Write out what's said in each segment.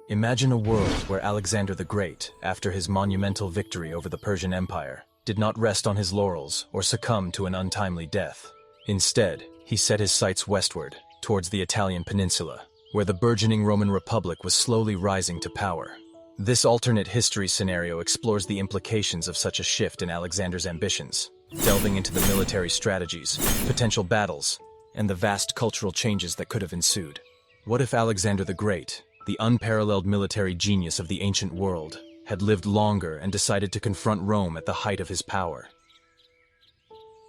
Imagine a world where Alexander the Great, after his monumental victory over the Persian Empire, did not rest on his laurels or succumb to an untimely death. Instead, he set his sights westward, towards the Italian Peninsula, where the burgeoning Roman Republic was slowly rising to power. This alternate history scenario explores the implications of such a shift in Alexander's ambitions, delving into the military strategies, potential battles, and the vast cultural changes that could have ensued. What if Alexander the Great, the unparalleled military genius of the ancient world, had lived longer and decided to confront Rome at the height of his power?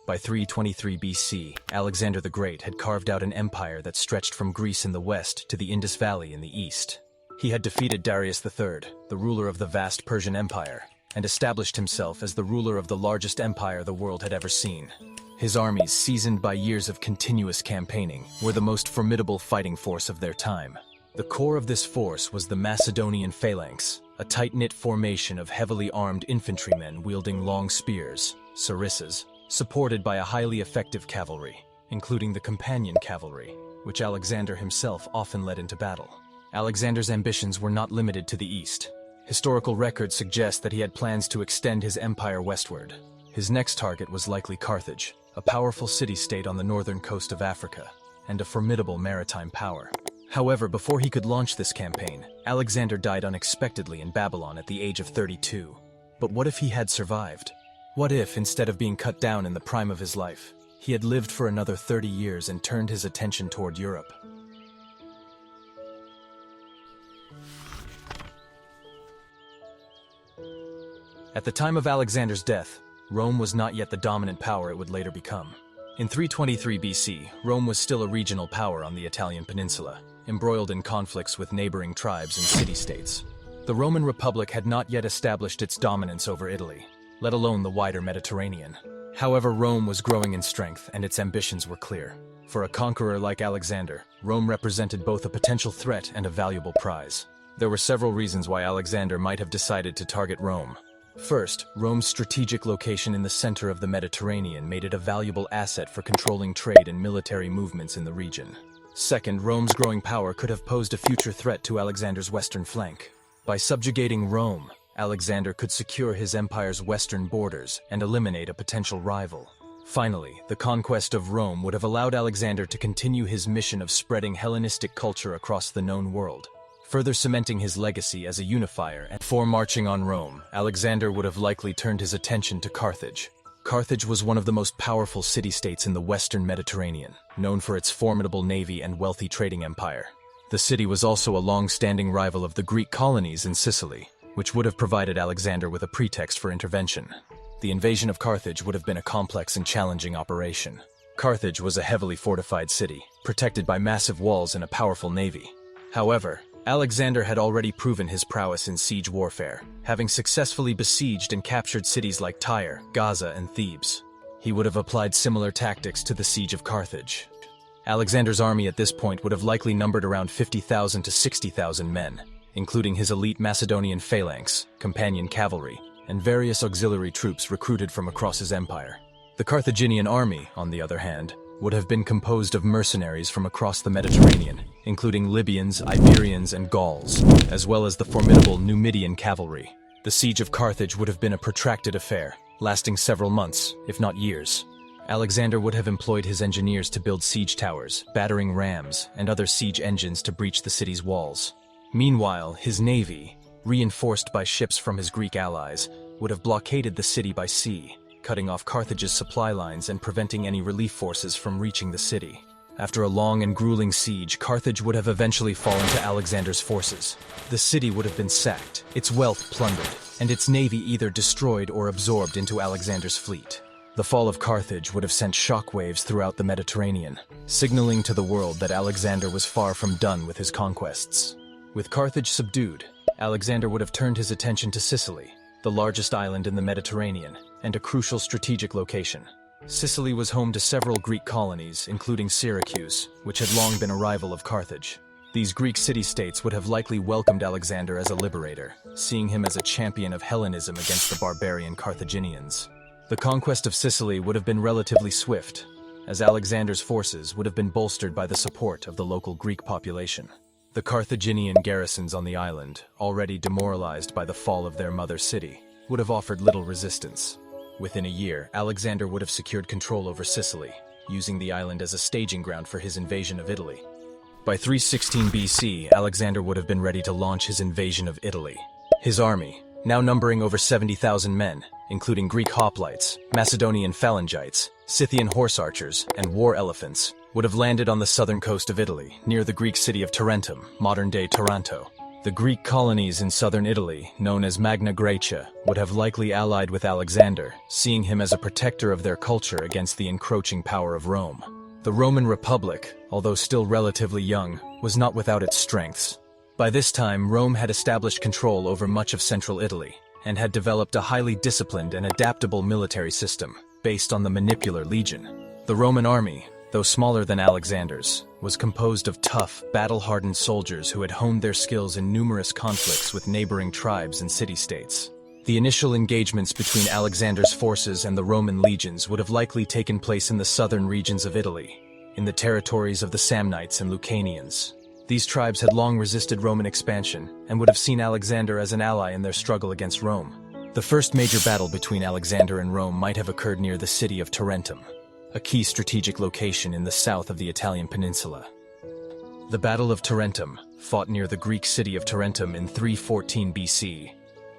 By 323 BC, Alexander the Great had carved out an empire that stretched from Greece in the west to the Indus Valley in the east. He had defeated Darius III, the ruler of the vast Persian Empire, and established himself as the ruler of the largest empire the world had ever seen. His armies, seasoned by years of continuous campaigning, were the most formidable fighting force of their time. The core of this force was the Macedonian phalanx, a tight-knit formation of heavily armed infantrymen wielding long spears, sarissas, supported by a highly effective cavalry, including the companion cavalry, which Alexander himself often led into battle. Alexander's ambitions were not limited to the east. Historical records suggest that he had plans to extend his empire westward. His next target was likely Carthage, a powerful city-state on the northern coast of Africa, and a formidable maritime power. However, before he could launch this campaign, Alexander died unexpectedly in Babylon at the age of 32. But what if he had survived? What if, instead of being cut down in the prime of his life, he had lived for another 30 years and turned his attention toward Europe? At the time of Alexander's death, Rome was not yet the dominant power it would later become. In 323 BC, Rome was still a regional power on the Italian Peninsula, embroiled in conflicts with neighboring tribes and city-states. The Roman Republic had not yet established its dominance over Italy, let alone the wider Mediterranean. However, Rome was growing in strength and its ambitions were clear. For a conqueror like Alexander, Rome represented both a potential threat and a valuable prize. There were several reasons why Alexander might have decided to target Rome. First, Rome's strategic location in the center of the Mediterranean made it a valuable asset for controlling trade and military movements in the region. Second, Rome's growing power could have posed a future threat to Alexander's western flank. By subjugating Rome, Alexander could secure his empire's western borders and eliminate a potential rival. Finally, the conquest of Rome would have allowed Alexander to continue his mission of spreading Hellenistic culture across the known world, further cementing his legacy as a unifier. And before marching on Rome, Alexander would have likely turned his attention to Carthage. Carthage was one of the most powerful city-states in the western Mediterranean, known for its formidable navy and wealthy trading empire. The city was also a long-standing rival of the Greek colonies in Sicily, which would have provided Alexander with a pretext for intervention. The invasion of Carthage would have been a complex and challenging operation. Carthage was a heavily fortified city, protected by massive walls and a powerful navy. However, Alexander had already proven his prowess in siege warfare, having successfully besieged and captured cities like Tyre, Gaza, and Thebes. He would have applied similar tactics to the siege of Carthage. Alexander's army at this point would have likely numbered around 50,000 to 60,000 men, including his elite Macedonian phalanx, companion cavalry, and various auxiliary troops recruited from across his empire. The Carthaginian army, on the other hand, would have been composed of mercenaries from across the Mediterranean, including Libyans, Iberians, and Gauls, as well as the formidable Numidian cavalry. The siege of Carthage would have been a protracted affair, lasting several months, if not years. Alexander would have employed his engineers to build siege towers, battering rams, and other siege engines to breach the city's walls. Meanwhile, his navy, reinforced by ships from his Greek allies, would have blockaded the city by sea, cutting off Carthage's supply lines and preventing any relief forces from reaching the city. After a long and grueling siege, Carthage would have eventually fallen to Alexander's forces. The city would have been sacked, its wealth plundered, and its navy either destroyed or absorbed into Alexander's fleet. The fall of Carthage would have sent shockwaves throughout the Mediterranean, signaling to the world that Alexander was far from done with his conquests. With Carthage subdued, Alexander would have turned his attention to Sicily, the largest island in the Mediterranean, and a crucial strategic location. Sicily was home to several Greek colonies, including Syracuse, which had long been a rival of Carthage. These Greek city-states would have likely welcomed Alexander as a liberator, seeing him as a champion of Hellenism against the barbarian Carthaginians. The conquest of Sicily would have been relatively swift, as Alexander's forces would have been bolstered by the support of the local Greek population. The Carthaginian garrisons on the island, already demoralized by the fall of their mother city, would have offered little resistance. Within a year, Alexander would have secured control over Sicily, using the island as a staging ground for his invasion of Italy. By 316 BC, Alexander would have been ready to launch his invasion of Italy. His army, now numbering over 70,000 men, including Greek hoplites, Macedonian phalangites, Scythian horse archers, and war elephants, would have landed on the southern coast of Italy, near the Greek city of Tarentum, modern-day Taranto. The Greek colonies in southern Italy, known as Magna Graecia, would have likely allied with Alexander, seeing him as a protector of their culture against the encroaching power of Rome. The Roman Republic, although still relatively young, was not without its strengths. By this time, Rome had established control over much of central Italy, and had developed a highly disciplined and adaptable military system, based on the Manipular Legion. The Roman army, though smaller than Alexander's, was composed of tough, battle-hardened soldiers who had honed their skills in numerous conflicts with neighboring tribes and city-states. The initial engagements between Alexander's forces and the Roman legions would have likely taken place in the southern regions of Italy, in the territories of the Samnites and Lucanians. These tribes had long resisted Roman expansion and would have seen Alexander as an ally in their struggle against Rome. The first major battle between Alexander and Rome might have occurred near the city of Tarentum, a key strategic location in the south of the Italian Peninsula. The Battle of Tarentum, fought near the Greek city of Tarentum in 314 BC,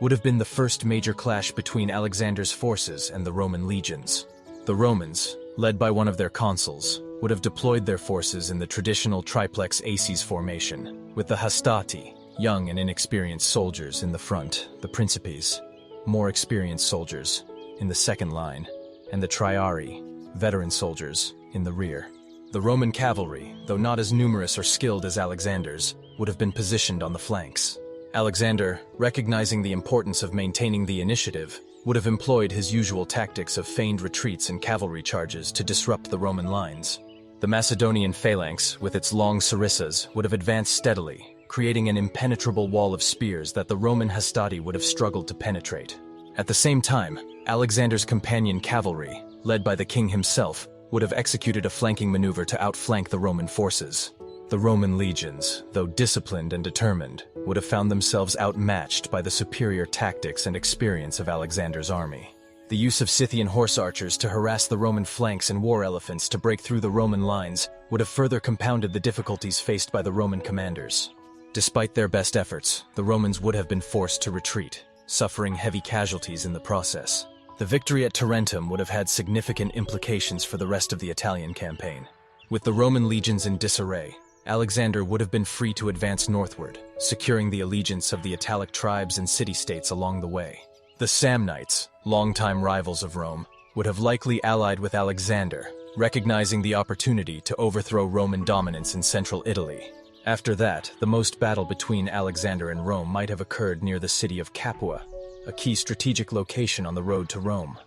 would have been the first major clash between Alexander's forces and the Roman legions. The Romans, led by one of their consuls, would have deployed their forces in the traditional triplex aces formation, with the hastati, young and inexperienced soldiers, in the front, the principes, more experienced soldiers, in the second line, and the triarii, veteran soldiers, in the rear. The Roman cavalry, though not as numerous or skilled as Alexander's, would have been positioned on the flanks. Alexander, recognizing the importance of maintaining the initiative, would have employed his usual tactics of feigned retreats and cavalry charges to disrupt the Roman lines. The Macedonian phalanx, with its long sarissas, would have advanced steadily, creating an impenetrable wall of spears that the Roman hastati would have struggled to penetrate. At the same time, Alexander's companion cavalry, led by the king himself, would have executed a flanking maneuver to outflank the Roman forces. The Roman legions, though disciplined and determined, would have found themselves outmatched by the superior tactics and experience of Alexander's army. The use of Scythian horse archers to harass the Roman flanks and war elephants to break through the Roman lines would have further compounded the difficulties faced by the Roman commanders. Despite their best efforts, the Romans would have been forced to retreat, suffering heavy casualties in the process. The victory at Tarentum would have had significant implications for the rest of the Italian campaign. With the Roman legions in disarray, Alexander would have been free to advance northward, securing the allegiance of the Italic tribes and city-states along the way. The Samnites, longtime rivals of Rome, would have likely allied with Alexander, recognizing the opportunity to overthrow Roman dominance in central Italy. After that, the most battle between Alexander and Rome might have occurred near the city of Capua, a key strategic location on the road to Rome.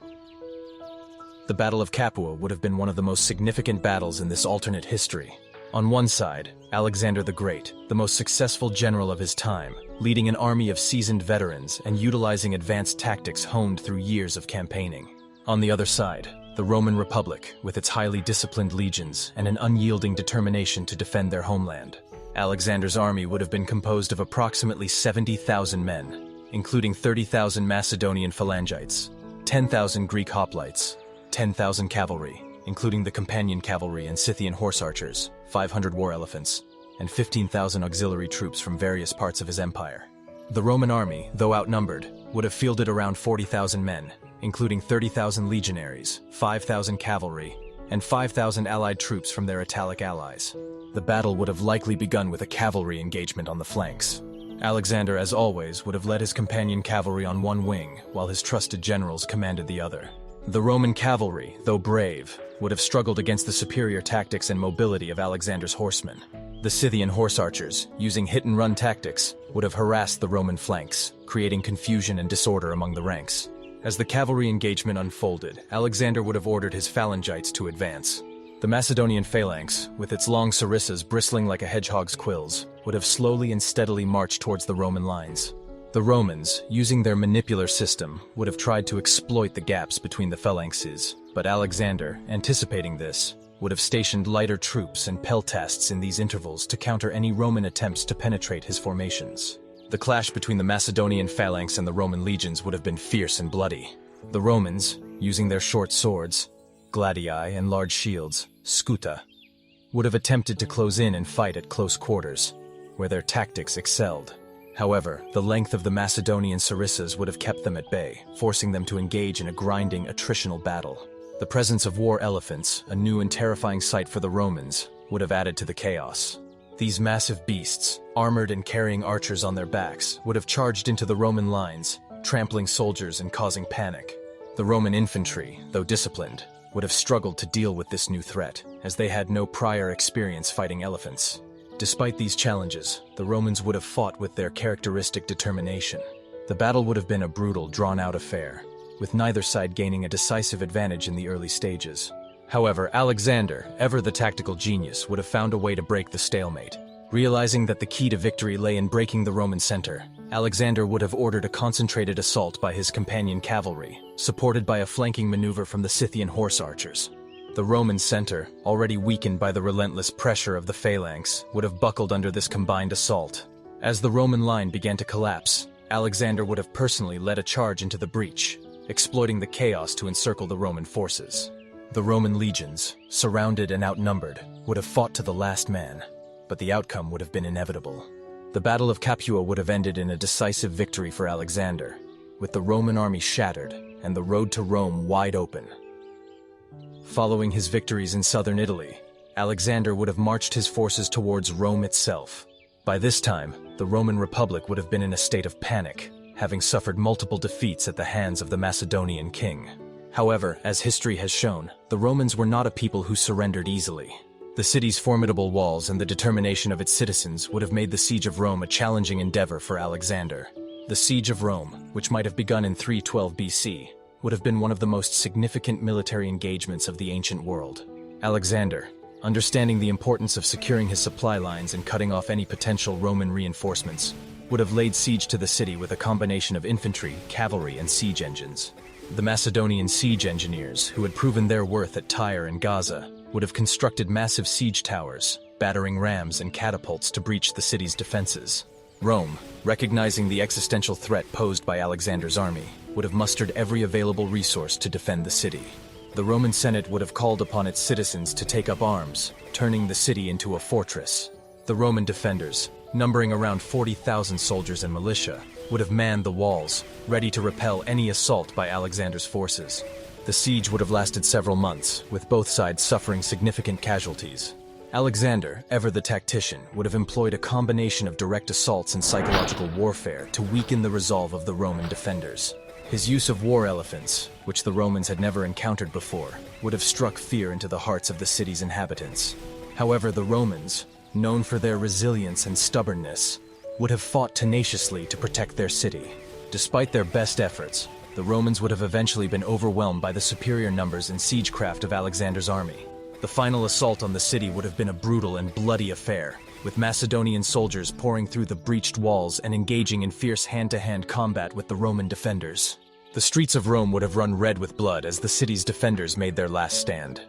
The Battle of Capua would have been one of the most significant battles in this alternate history. On one side, Alexander the Great, the most successful general of his time, leading an army of seasoned veterans and utilizing advanced tactics honed through years of campaigning. On the other side, the Roman Republic, with its highly disciplined legions and an unyielding determination to defend their homeland. Alexander's army would have been composed of approximately 70,000 men, including 30,000 Macedonian phalangites, 10,000 Greek hoplites, 10,000 cavalry, including the companion cavalry and Scythian horse archers, 500 war elephants, and 15,000 auxiliary troops from various parts of his empire. The Roman army, though outnumbered, would have fielded around 40,000 men, including 30,000 legionaries, 5,000 cavalry, and 5,000 allied troops from their Italic allies. The battle would have likely begun with a cavalry engagement on the flanks. Alexander, as always, would have led his companion cavalry on one wing, while his trusted generals commanded the other. The Roman cavalry, though brave, would have struggled against the superior tactics and mobility of Alexander's horsemen. The Scythian horse archers, using hit-and-run tactics, would have harassed the Roman flanks, creating confusion and disorder among the ranks. As the cavalry engagement unfolded, Alexander would have ordered his phalangites to advance. The Macedonian phalanx, with its long sarissas bristling like a hedgehog's quills, would have slowly and steadily marched towards the Roman lines. The Romans, using their manipular system, would have tried to exploit the gaps between the phalanxes, but Alexander, anticipating this, would have stationed lighter troops and peltasts in these intervals to counter any Roman attempts to penetrate his formations. The clash between the Macedonian phalanx and the Roman legions would have been fierce and bloody. The Romans, using their short swords, gladii, and large shields, scuta, would have attempted to close in and fight at close quarters, where their tactics excelled. However, the length of the Macedonian sarissas would have kept them at bay, forcing them to engage in a grinding, attritional battle. The presence of war elephants, a new and terrifying sight for the Romans, would have added to the chaos. These massive beasts, armored and carrying archers on their backs, would have charged into the Roman lines, trampling soldiers and causing panic. The Roman infantry, though disciplined, would have struggled to deal with this new threat, as they had no prior experience fighting elephants. Despite these challenges, the Romans would have fought with their characteristic determination. The battle would have been a brutal, drawn-out affair, with neither side gaining a decisive advantage in the early stages. However, Alexander, ever the tactical genius, would have found a way to break the stalemate. Realizing that the key to victory lay in breaking the Roman center, Alexander would have ordered a concentrated assault by his companion cavalry, supported by a flanking maneuver from the Scythian horse archers. The Roman center, already weakened by the relentless pressure of the phalanx, would have buckled under this combined assault. As the Roman line began to collapse, Alexander would have personally led a charge into the breach, exploiting the chaos to encircle the Roman forces. The Roman legions, surrounded and outnumbered, would have fought to the last man, but the outcome would have been inevitable. The Battle of Capua would have ended in a decisive victory for Alexander, with the Roman army shattered and the road to Rome wide open. Following his victories in southern Italy, Alexander would have marched his forces towards Rome itself. By this time, the Roman Republic would have been in a state of panic, having suffered multiple defeats at the hands of the Macedonian king. However, as history has shown, the Romans were not a people who surrendered easily. The city's formidable walls and the determination of its citizens would have made the siege of Rome a challenging endeavor for Alexander. The siege of Rome, which might have begun in 312 BC, would have been one of the most significant military engagements of the ancient world. Alexander, understanding the importance of securing his supply lines and cutting off any potential Roman reinforcements, would have laid siege to the city with a combination of infantry, cavalry, and siege engines. The Macedonian siege engineers, who had proven their worth at Tyre and Gaza, would have constructed massive siege towers, battering rams and catapults to breach the city's defenses. Rome, recognizing the existential threat posed by Alexander's army, would have mustered every available resource to defend the city. The Roman Senate would have called upon its citizens to take up arms, turning the city into a fortress. The Roman defenders, numbering around 40,000 soldiers and militia, would have manned the walls, ready to repel any assault by Alexander's forces. The siege would have lasted several months, with both sides suffering significant casualties. Alexander, ever the tactician, would have employed a combination of direct assaults and psychological warfare to weaken the resolve of the Roman defenders. His use of war elephants, which the Romans had never encountered before, would have struck fear into the hearts of the city's inhabitants. However, the Romans, known for their resilience and stubbornness, would have fought tenaciously to protect their city. Despite their best efforts, the Romans would have eventually been overwhelmed by the superior numbers and siegecraft of Alexander's army. The final assault on the city would have been a brutal and bloody affair, with Macedonian soldiers pouring through the breached walls and engaging in fierce hand-to-hand combat with the Roman defenders. The streets of Rome would have run red with blood as the city's defenders made their last stand.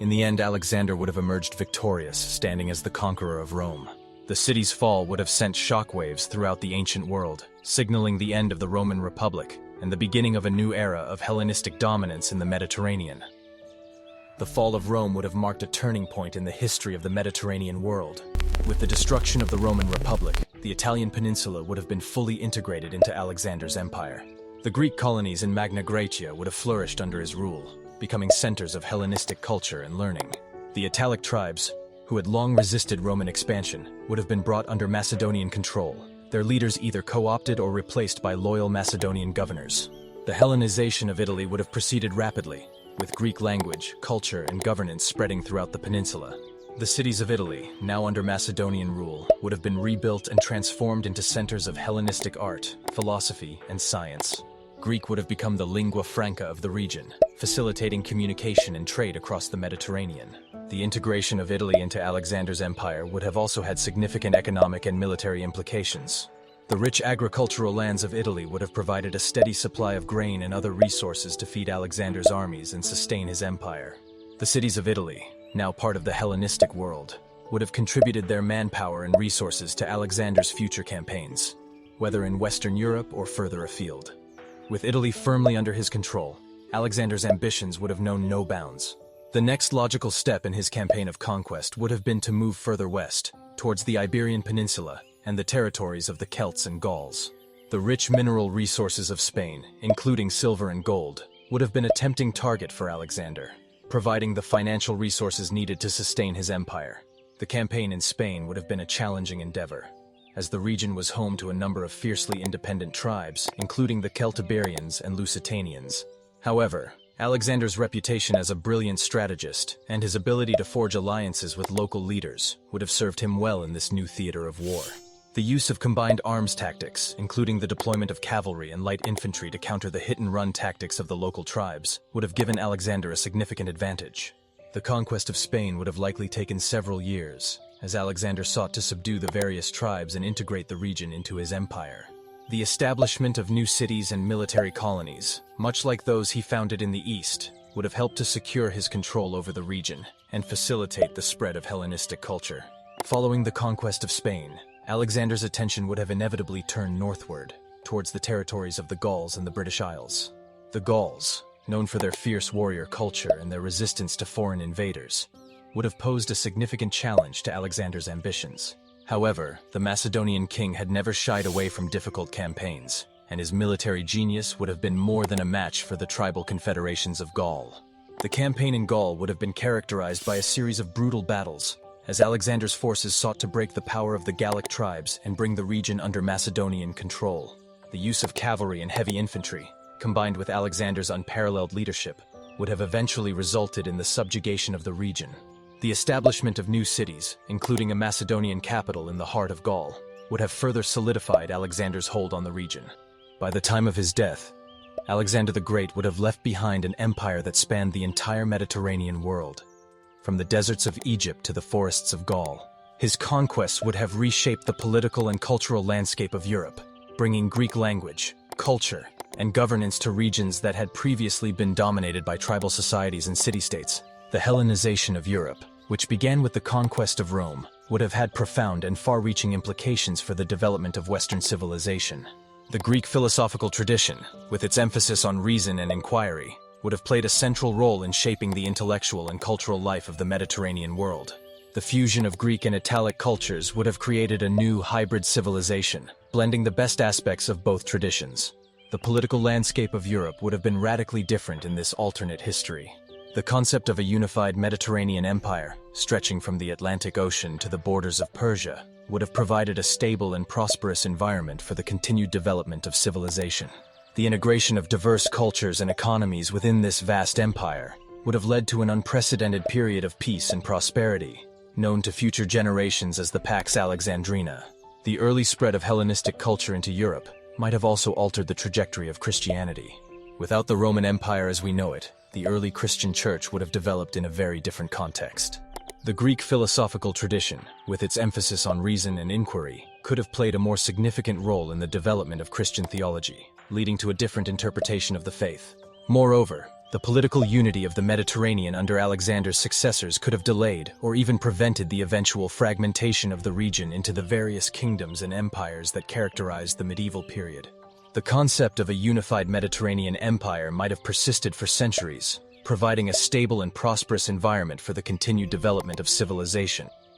In the end, Alexander would have emerged victorious, standing as the conqueror of Rome. The city's fall would have sent shockwaves throughout the ancient world, signaling the end of the Roman Republic and the beginning of a new era of Hellenistic dominance in the Mediterranean. The fall of Rome would have marked a turning point in the history of the Mediterranean world. With the destruction of the Roman Republic, the Italian Peninsula would have been fully integrated into Alexander's empire. The Greek colonies in Magna Graecia would have flourished under his rule, becoming centers of Hellenistic culture and learning. The Italic tribes, who had long resisted Roman expansion, would have been brought under Macedonian control, their leaders either co-opted or replaced by loyal Macedonian governors. The Hellenization of Italy would have proceeded rapidly, with Greek language, culture, and governance spreading throughout the peninsula. The cities of Italy, now under Macedonian rule, would have been rebuilt and transformed into centers of Hellenistic art, philosophy, and science. Greek would have become the lingua franca of the region, facilitating communication and trade across the Mediterranean. The integration of Italy into Alexander's empire would have also had significant economic and military implications. The rich agricultural lands of Italy would have provided a steady supply of grain and other resources to feed Alexander's armies and sustain his empire. The cities of Italy, now part of the Hellenistic world, would have contributed their manpower and resources to Alexander's future campaigns, whether in Western Europe or further afield. With Italy firmly under his control, Alexander's ambitions would have known no bounds. The next logical step in his campaign of conquest would have been to move further west, towards the Iberian Peninsula and the territories of the Celts and Gauls. The rich mineral resources of Spain, including silver and gold, would have been a tempting target for Alexander, providing the financial resources needed to sustain his empire. The campaign in Spain would have been a challenging endeavor, as the region was home to a number of fiercely independent tribes, including the Celtiberians and Lusitanians. However, Alexander's reputation as a brilliant strategist and his ability to forge alliances with local leaders would have served him well in this new theater of war. The use of combined arms tactics, including the deployment of cavalry and light infantry to counter the hit-and-run tactics of the local tribes, would have given Alexander a significant advantage. The conquest of Spain would have likely taken several years, as Alexander sought to subdue the various tribes and integrate the region into his empire. The establishment of new cities and military colonies, much like those he founded in the east, would have helped to secure his control over the region and facilitate the spread of Hellenistic culture. Following the conquest of Spain, Alexander's attention would have inevitably turned northward, towards the territories of the Gauls and the British Isles. The Gauls, known for their fierce warrior culture and their resistance to foreign invaders, would have posed a significant challenge to Alexander's ambitions. However, the Macedonian king had never shied away from difficult campaigns, and his military genius would have been more than a match for the tribal confederations of Gaul. The campaign in Gaul would have been characterized by a series of brutal battles, as Alexander's forces sought to break the power of the Gallic tribes and bring the region under Macedonian control. The use of cavalry and heavy infantry, combined with Alexander's unparalleled leadership, would have eventually resulted in the subjugation of the region. The establishment of new cities, including a Macedonian capital in the heart of Gaul, would have further solidified Alexander's hold on the region. By the time of his death, Alexander the Great would have left behind an empire that spanned the entire Mediterranean world. From the deserts of Egypt to the forests of Gaul, his conquests would have reshaped the political and cultural landscape of Europe, bringing Greek language, culture, and governance to regions that had previously been dominated by tribal societies and city-states. The Hellenization of Europe, which began with the conquest of Rome, would have had profound and far-reaching implications for the development of Western civilization. The Greek philosophical tradition, with its emphasis on reason and inquiry, would have played a central role in shaping the intellectual and cultural life of the Mediterranean world. The fusion of Greek and Italic cultures would have created a new hybrid civilization, blending the best aspects of both traditions. The political landscape of Europe would have been radically different in this alternate history. The concept of a unified Mediterranean empire, stretching from the Atlantic Ocean to the borders of Persia, would have provided a stable and prosperous environment for the continued development of civilization. The integration of diverse cultures and economies within this vast empire would have led to an unprecedented period of peace and prosperity, known to future generations as the Pax Alexandrina. The early spread of Hellenistic culture into Europe might have also altered the trajectory of Christianity. Without the Roman Empire as we know it, the early Christian church would have developed in a very different context. The Greek philosophical tradition, with its emphasis on reason and inquiry, could have played a more significant role in the development of Christian theology, leading to a different interpretation of the faith. Moreover, the political unity of the Mediterranean under Alexander's successors could have delayed or even prevented the eventual fragmentation of the region into the various kingdoms and empires that characterized the medieval period. The concept of a unified Mediterranean empire might have persisted for centuries, providing a stable and prosperous environment for the continued development of civilization.